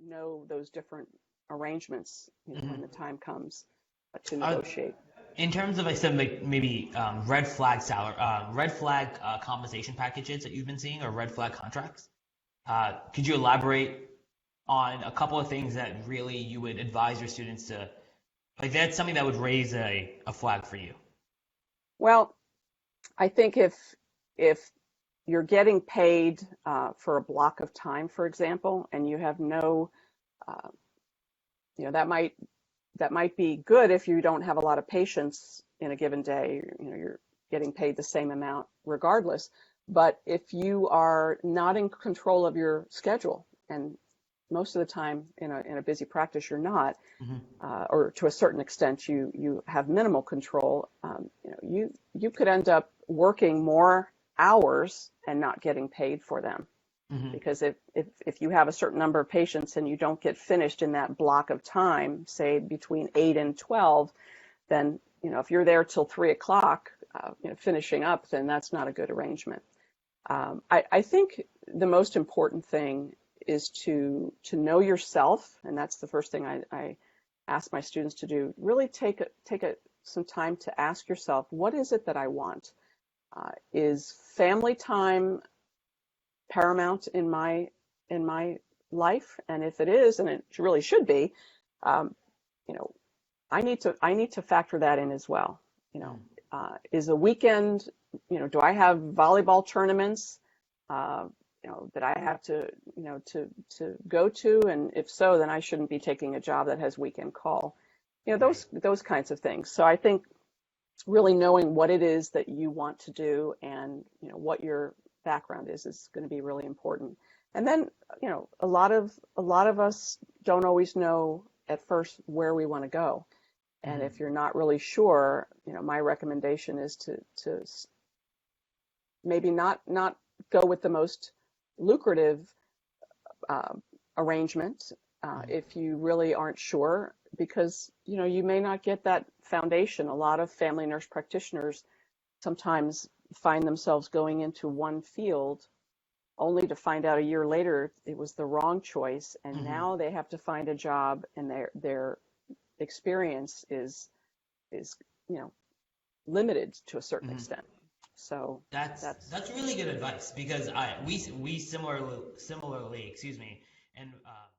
know those different arrangements, when the time comes to Uh, negotiate. in terms of, I said, like maybe red flag salary, red flag compensation packages that you've been seeing, or red flag contracts, could you elaborate on a couple of things that really you would advise your students to, like that's something that would raise a flag for you? Well, I think if you're getting paid for a block of time, for example, and you have no, uh, that might be good if you don't have a lot of patients in a given day. You're getting paid the same amount regardless. But if you are not in control of your schedule, and most of the time in a busy practice you're not, Hmm. or to a certain extent you have minimal control, you could end up working more hours and not getting paid for them. Hmm. Because if you have a certain number of patients and you don't get finished in that block of time, say between 8 and 12, then if you're there till 3 o'clock, finishing up, then that's not a good arrangement. I think the most important thing is to know yourself, and that's the first thing I ask my students to do. Really some time to ask yourself, what is it that I want? Is family time paramount in my life? And if it is, and it really should be, um, you know, I need to factor that in as well. You know, is a weekend, do I have volleyball tournaments, uh, that I have to go to? And if so, then I shouldn't be taking a job that has weekend call. Right. Those kinds of things. So I think really knowing what it is that you want to do, and what your background is going to be really important. And then a lot of us don't always know at first where we want to go. And Hmm. if you're not really sure, my recommendation is to maybe not go with the most lucrative uh, arrangement if you really aren't sure, because you may not get that foundation. A lot of family nurse practitioners sometimes find themselves going into one field only to find out a year later it was the wrong choice, and Hmm. now they have to find a job, and their experience is you know limited to a certain Hmm. extent. So that's That's really good advice because we similarly, excuse me, and